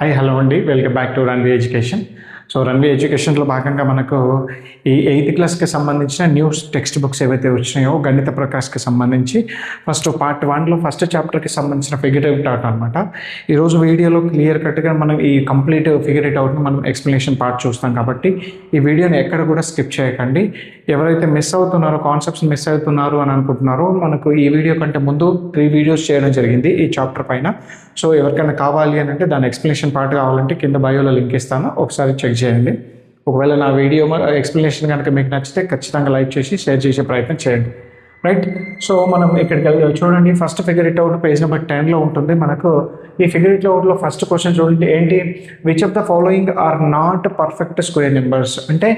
Hi hello అండి, welcome back to Runway Education. So Runway ఎడ్యుకేషన్లో భాగంగా మనకు ఈ 8th క్లాస్కి సంబంధించిన న్యూస్ టెక్స్ట్ బుక్స్ ఏవైతే వచ్చినాయో గణిత ప్రకాష్కి సంబంధించి ఫస్ట్ పార్ట్ 1లో ఫస్ట్ చాప్టర్కి సంబంధించిన ఫిగర్ అవుట్ అనమాట. ఈరోజు వీడియోలో క్లియర్ కట్గా మనం ఈ కంప్లీట్ ఫిగర్ అవుట్ని మనం ఎక్స్ప్లెనేషన్ పార్ట్ చూస్తాం కాబట్టి ఈ వీడియోని ఎక్కడ కూడా స్కిప్ చేయకండి. ఎవరైతే మిస్ అవుతున్నారో, కాన్సెప్ట్స్ మిస్ అవుతున్నారు అని అనుకుంటున్నారో, మనకు ఈ వీడియో కంటే ముందు 3 వీడియోస్ చేయడం జరిగింది ఈ చాప్టర్ పైన. సో ఎవరికైనా కావాలి అని అంటే దాని ఎక్స్ప్లెనేషన్ పార్ట్ కావాలంటే కింద బయోలో లింక్ ఇస్తాను, ఒకసారి చెక్ చేయండి. ఒకవేళ నా వీడియో ఎక్స్ప్లెనేషన్ కనుక మీకు నచ్చితే ఖచ్చితంగా లైక్ చేసి షేర్ చేసే ప్రయత్నం చేయండి. రైట్. సో మనం ఇక్కడికి చూడండి, first figure it out page number 10లో ఉంటుంది. మనకు ఈ ఫిగర్ ఇట్ అవుట్లో ఫస్ట్ క్వశ్చన్ చూడండి, ఏంటి? Which of the following are not perfect square numbers. అంటే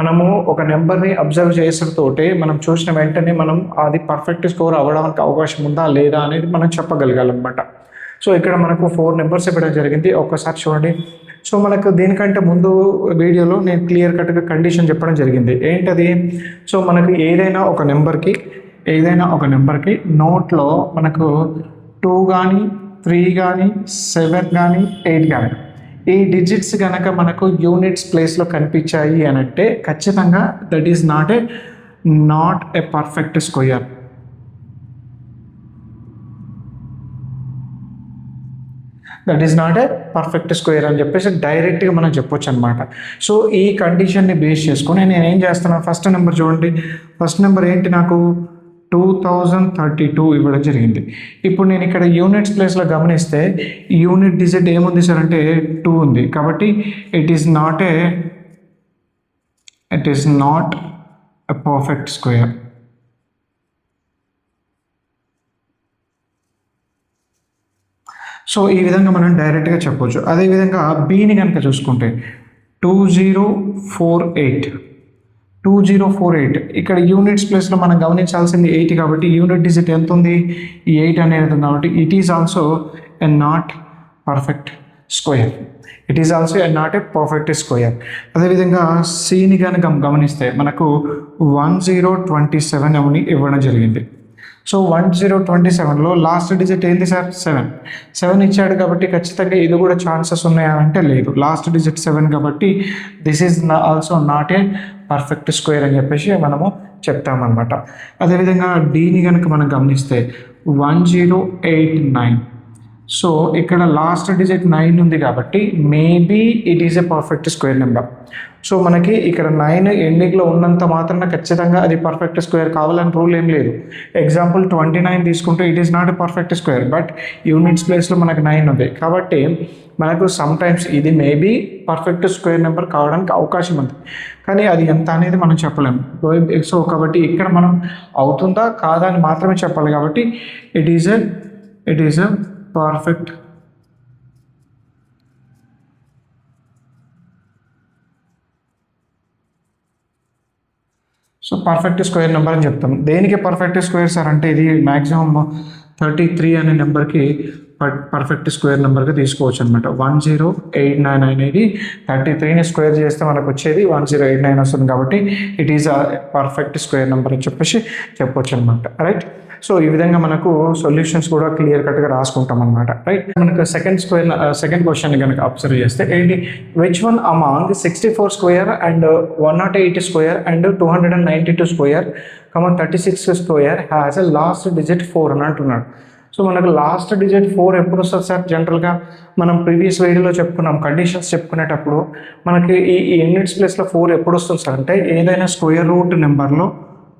మనము ఒక నెంబర్ని అబ్జర్వ్ చేసేటతోటే మనం చూసిన వెంటనే మనం అది పర్ఫెక్ట్ స్కోర్ అవ్వడానికి అవకాశం ఉందా లేదా అనేది మనం చెప్పగలగాలన్నమాట. సో ఇక్కడ మనకు 4 నెంబర్స్ ఇవ్వడం జరిగింది, ఒక్కసారి చూడండి. సో మనకు దీనికంటే ముందు వీడియోలో నేను క్లియర్ కట్గా కండిషన్ చెప్పడం జరిగింది. ఏంటది? సో మనకు ఏదైనా ఒక నెంబర్కి నోట్లో మనకు 2 కానీ 3 కానీ 7 కానీ 8 కానీ ఈ డిజిట్స్ కనుక మనకు యూనిట్స్ ప్లేస్లో కనిపించాయి అని అంటే ఖచ్చితంగా that is not a perfect square. That is not a perfect square అని చెప్పేసి డైరెక్ట్గా మనం చెప్పొచ్చు అనమాట. సో ఈ కండిషన్ని బేస్ చేసుకొని నేను ఏం చేస్తున్నాను, ఫస్ట్ నెంబర్ చూడండి. ఫస్ట్ నెంబర్ ఏంటి? నాకు 2032 ఇవ్వడం జరిగింది. ఇప్పుడు నేను ఇక్కడ యూనిట్స్ ప్లేస్లో గమనిస్తే యూనిట్ డిజిట్ ఏముంది సార్ అంటే 2 ఉంది. కాబట్టి it is not a perfect square. So ఈ విధంగా మనం డైరెక్ట్గా చెప్పొచ్చు. అదేవిధంగా బీని కనుక చూసుకుంటే 2048 ఇక్కడ యూనిట్స్ ప్లేస్లో మనం గమనించాల్సింది 8 కాబట్టి యూనిట్ డిజిట్ ఎంత ఉంది? ఈ 8 అనేది ఉంది కాబట్టి it is also a not perfect square. అదేవిధంగా సిని కనుక గమనిస్తే మనకు 1027 అని ఇవ్వడం జరిగింది. సో 1027లో లాస్ట్ డిజిట్ ఏంటి సార్? 7 ఇచ్చాడు కాబట్టి ఖచ్చితంగా ఇది కూడా ఛాన్సెస్ ఉన్నాయా అంటే లేదు. లాస్ట్ డిజిట్ 7 కాబట్టి this is also not a perfect square అని చెప్పేసి మనము చెప్తామన్నమాట. అదేవిధంగా డీని కనుక మనం గమనిస్తే 1089. సో ఇక్కడ లాస్ట్ డిజిట్ 9 ఉంది కాబట్టి maybe it is a perfect square number. So మనకి ఇక్కడ 9 ఎండింగ్లో ఉన్నంత మాత్రాన ఖచ్చితంగా అది పర్ఫెక్ట్ స్క్వేర్ కావాలని రూల్ ఏం లేదు. ఎగ్జాంపుల్ 29 తీసుకుంటే it is not a perfect square, but units ప్లేస్లో మనకు 9 ఉంది కాబట్టి మనకు సమ్ టైమ్స్ ఇది మేబీ పర్ఫెక్ట్ స్క్వేర్ నెంబర్ కావడానికి అవకాశం ఉంది, కానీ అది ఎంత అనేది మనం చెప్పలేము. సో కాబట్టి ఇక్కడ మనం అవుతుందా కాదా అని మాత్రమే చెప్పాలి. కాబట్టి it is a perfect square number అని చెప్తాం. దేనికి పర్ఫెక్ట్ స్క్వేర్ సార్ అంటే ఇది మ్యాక్సిమం 33 అనే నెంబర్కి పర్ఫెక్ట్ స్క్వేర్ నెంబర్గా తీసుకోవచ్చు అనమాట. 1089 అనేది 33ని స్క్వేర్ చేస్తే మనకు వచ్చేది 1089 వస్తుంది కాబట్టి it is perfect square number అని చెప్పొచ్చు అనమాట. రైట్. సో ఈ విధంగా మనకు సొల్యూషన్స్ కూడా క్లియర్ కట్గా రాసుకుంటాం అనమాట. రైట్. మనకు సెకండ్ క్వశ్చన్ కనుక అబ్జర్వ్ చేస్తే ఏంటి? Which one among 64 square and 108 square and 292 square 36 square has a last digit 4 అని అంటున్నాడు. సో మనకు లాస్ట్ డిజిట్ 4 ఎప్పుడు వస్తుంది సార్? జనరల్గా మనం ప్రీవియస్ వీడియోలో చెప్పుకున్నాం, కండిషన్స్ చెప్పుకునేటప్పుడు మనకి ఈ యూనిట్స్ ప్లేస్లో 4 ఎప్పుడు వస్తుంది సార్ అంటే ఏదైనా స్క్వేర్ రూట్ నెంబర్లో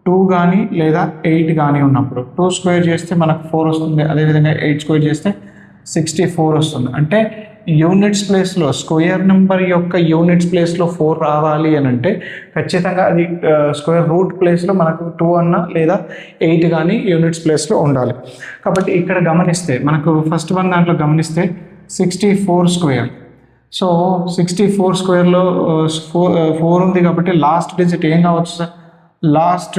2 కానీ లేదా 8 కానీ ఉన్నప్పుడు 2 స్క్వేర్ చేస్తే మనకు 4 వస్తుంది. అదేవిధంగా 8 స్క్వేర్ చేస్తే 64 వస్తుంది. అంటే యూనిట్స్ ప్లేస్లో స్క్వేర్ నెంబర్ యొక్క యూనిట్స్ ప్లేస్లో 4 రావాలి అని అంటే ఖచ్చితంగా అది స్క్వేర్ రూట్ ప్లేస్లో మనకు 2 అన్న లేదా 8 కానీ యూనిట్స్ ప్లేస్లో ఉండాలి. కాబట్టి ఇక్కడ గమనిస్తే మనకు ఫస్ట్ వన్ దాంట్లో గమనిస్తే 64 స్క్వేర్. సో 64 స్క్వేర్లో 4 ఉంది కాబట్టి లాస్ట్ డిజిట్ ఏం కావచ్చు సార్? లాస్ట్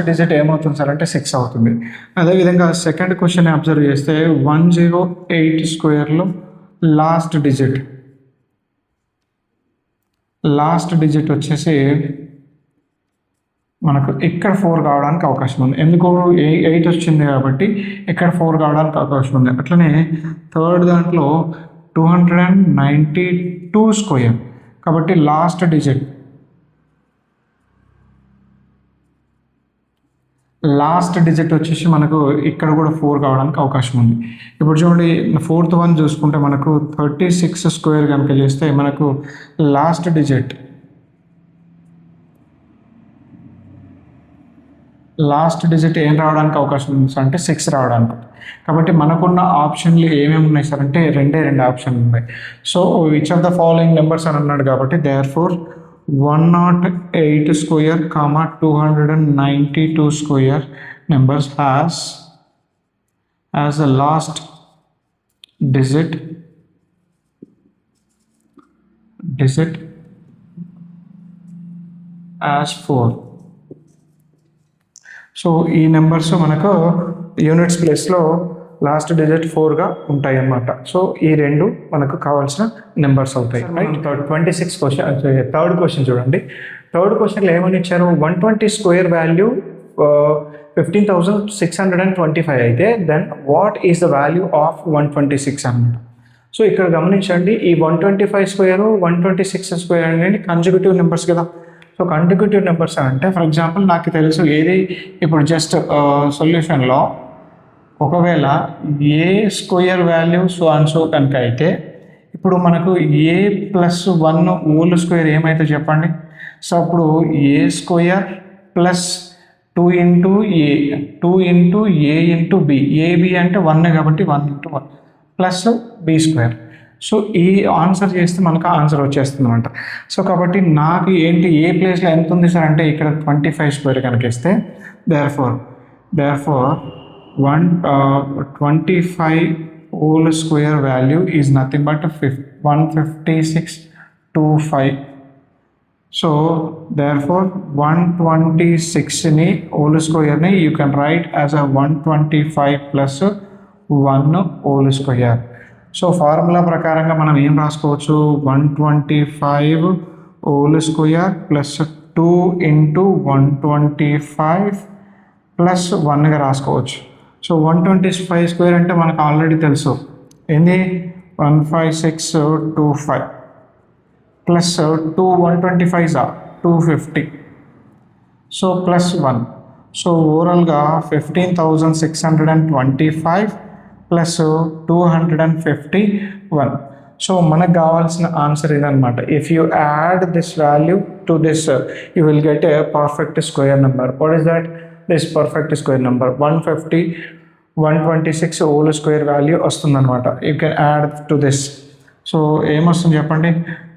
డిజిట్ ఏమవుతుంది సార్ అంటే 6 అవుతుంది. అదేవిధంగా సెకండ్ క్వశ్చన్ అబ్జర్వ్ చేస్తే 108 స్క్వేర్లో లాస్ట్ డిజిట్ వచ్చేసి మనకు ఇక్కడ 4 కావడానికి అవకాశం ఉంది. ఎందుకు 8 వచ్చింది కాబట్టి ఇక్కడ 4 కావడానికి అవకాశం ఉంది. అట్లనే థర్డ్ దాంట్లో 292 స్క్వేర్ కాబట్టి లాస్ట్ డిజిట్ వచ్చేసి మనకు ఇక్కడ కూడా 4 కావడానికి అవకాశం ఉంది. ఇప్పుడు చూడండి ఫోర్త్ వన్ చూసుకుంటే మనకు 36 స్క్వేర్ కనుక చేస్తే మనకు లాస్ట్ డిజిట్ ఏం రావడానికి అవకాశం ఉంది సార్ అంటే 6 రావడానికి. కాబట్టి మనకున్న ఆప్షన్లు ఏమేమి ఉన్నాయి సార్ అంటే రెండు ఆప్షన్లు ఉన్నాయి. So which of the following numbers అని అన్నాడు కాబట్టి therefore 108 square, 292 square numbers has as a last digit as 4. So ఈ నెంబర్స్ మనకు యూనిట్స్ ప్లేస్లో లాస్ట్ డిజిట్ 4గా ఉంటాయి అన్నమాట. సో ఈ రెండు మనకు కావాల్సిన నెంబర్స్ అవుతాయి. 26 క్వశ్చన్, థర్డ్ క్వశ్చన్ చూడండి. థర్డ్ క్వశ్చన్లో ఏమని ఇచ్చారు, 120 స్క్వేర్ వాల్యూ 15,625 అయితే then what is the value of 126 అన్నమాట. సో ఇక్కడ గమనించండి, ఈ 125 స్క్వేర్ 126 స్క్వేర్ అనేది కన్సిక్యూటివ్ నెంబర్స్ కదా. సో కన్సిక్యూటివ్ నెంబర్స్ అంటే ఫర్ ఎగ్జాంపుల్ నాకు తెలుసు ఏది, ఇప్పుడు జస్ట్ సొల్యూషన్లో ఒకవేళ a square value so and so కనుక అయితే ఇప్పుడు మనకు ఏ ప్లస్ 1 హోల్ స్క్వేర్ ఏమైతే చెప్పండి. సో అప్పుడు a square plus 2 into a into b, AB అంటే 1 కాబట్టి 1 into 1 plus b square. So ఈ ఆన్సర్ చేస్తే మనకు ఆన్సర్ వచ్చేస్తుంది అనమాట. సో కాబట్టి నాకు ఏంటి ఏ ప్లేస్లో ఎంత ఉంది సార్ అంటే ఇక్కడ 25 స్క్వేర్ కనుక ఇస్తే therefore 125 whole square value is nothing but 15625. So therefore 126 ni whole square ni you can write as a 125 plus 1 whole square. So formula ప్రకారంగా మనం ఏం రాసుకోవచ్చు, 125 whole square plus 2 into 125 plus 1గా రాసుకోవచ్చు. సో 125 స్క్వేర్ అంటే మనకు ఆల్రెడీ తెలుసు ఏంది 15625 ప్లస్ 2 125 250 సో ప్లస్ 1. సో ఓవరాల్గా 15,625 ప్లస్ 251. సో మనకు కావాల్సిన ఆన్సర్ ఇదనమాట. If you add this value to this you will get a perfect square number. What is that? This perfect square number 126 whole square value వస్తుందన్నమాట. You can add to this. So ఏమొస్తుంది చెప్పండి,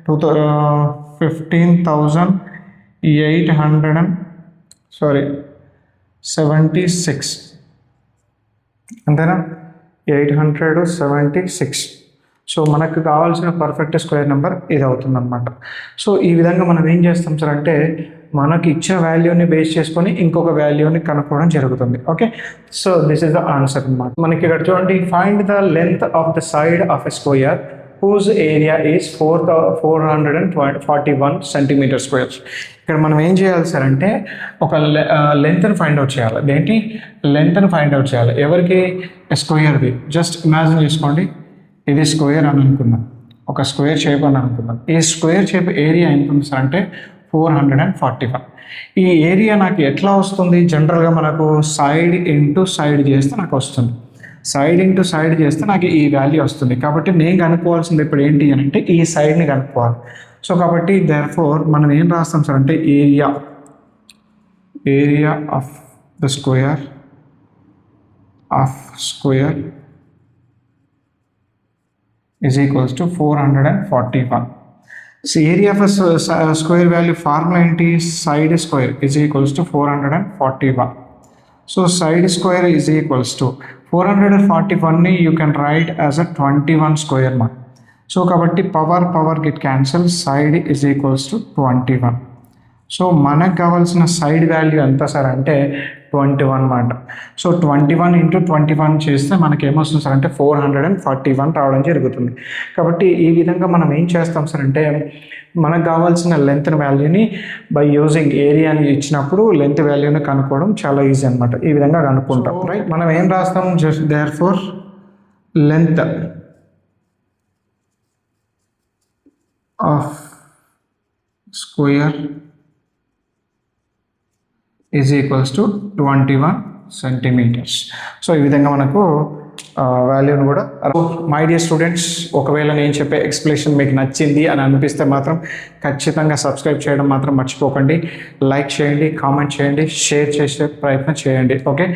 15,876 అంతేనా, 876. So మనకు కావాల్సిన perfect square number ఇది అవుతుందన్నమాట. So ఈ విధంగా మనం ఏం చేస్తాం సార్ అంటే మనకి ఇచ్చిన వాల్యూని బేస్ చేసుకొని ఇంకొక వాల్యూని కనుక్కోవడం జరుగుతుంది. Okay, so this is the answer అన్నమాట. మనకి ఇక్కడ చూడండి, find the length of the side of a square whose area is 441 centimetre squares. ఇక్కడ మనం ఏం చేయాలి సార్ అంటే ఒక లెంత్ని ఫైండ్ అవుట్ చేయాలి. దేంటి లెంత్ని ఫైండ్ అవుట్ చేయాలి, ఎవరికి స్క్వేర్ది. జస్ట్ ఇమాజిన్ చేసుకోండి, ఇది స్క్వేర్ అని అనుకుందాం, ఒక స్క్వేర్ షేప్ అని అనుకుందాం. ఈ స్క్వేర్ షేప్ ఏరియా ఎంత ఉంది సార్ అంటే 441. ఈ ఏరియా నాకు ఎట్లా వస్తుంది, జనరల్గా మనకు సైడ్ ఇంటూ సైడ్ చేస్తే నాకు వస్తుంది. సైడ్ ఇంటూ సైడ్ చేస్తే నాకు ఈ వాల్యూ వస్తుంది. కాబట్టి నేను కనుక్కోవాల్సింది ఇప్పుడు ఏంటి అని అంటే ఈ సైడ్ని కనుక్కోవాలి. సో కాబట్టి దేర్ఫోర్ మనం ఏం రాస్తాం సార్ అంటే area of the square is equals to 441. So area of a square value formula ఏంటి, side square is equals to 441. So side square is equals to 441 ని you can write as a 21 square mark. So కాబట్టి power get cancel, side is equals to 21. So మనకు కావాల్సిన side value ఎంత sir అంటే 21 అన్నమాట. So 21 into 21 చేస్తే మనకి ఏమొస్తుంది సార్ అంటే 441 రావడం జరుగుతుంది. కాబట్టి ఈ విధంగా మనం ఏం చేస్తాం సార్ అంటే మనకు కావాల్సిన లెంత్ వాల్యూని బై యూజింగ్ ఏరియాని ఇచ్చినప్పుడు లెంత్ వాల్యూని కనుక్కోవడం చాలా ఈజీ అనమాట. ఈ విధంగా కనుక్కుంటాం. రైట్, మనం ఏం రాస్తాం, just therefore length of square is equals to 21 centimetres. So ఈ విధంగా మనకు వాల్యూని కూడా. మై డియర్ స్టూడెంట్స్, ఒకవేళ నేను చెప్పే ఎక్స్ప్లెనేషన్ మీకు నచ్చింది అని అనిపిస్తే మాత్రం ఖచ్చితంగా సబ్స్క్రైబ్ చేయడం మాత్రం మర్చిపోకండి. లైక్ చేయండి, కామెంట్ చేయండి, షేర్ చేసే ప్రయత్నం చేయండి. ఓకే.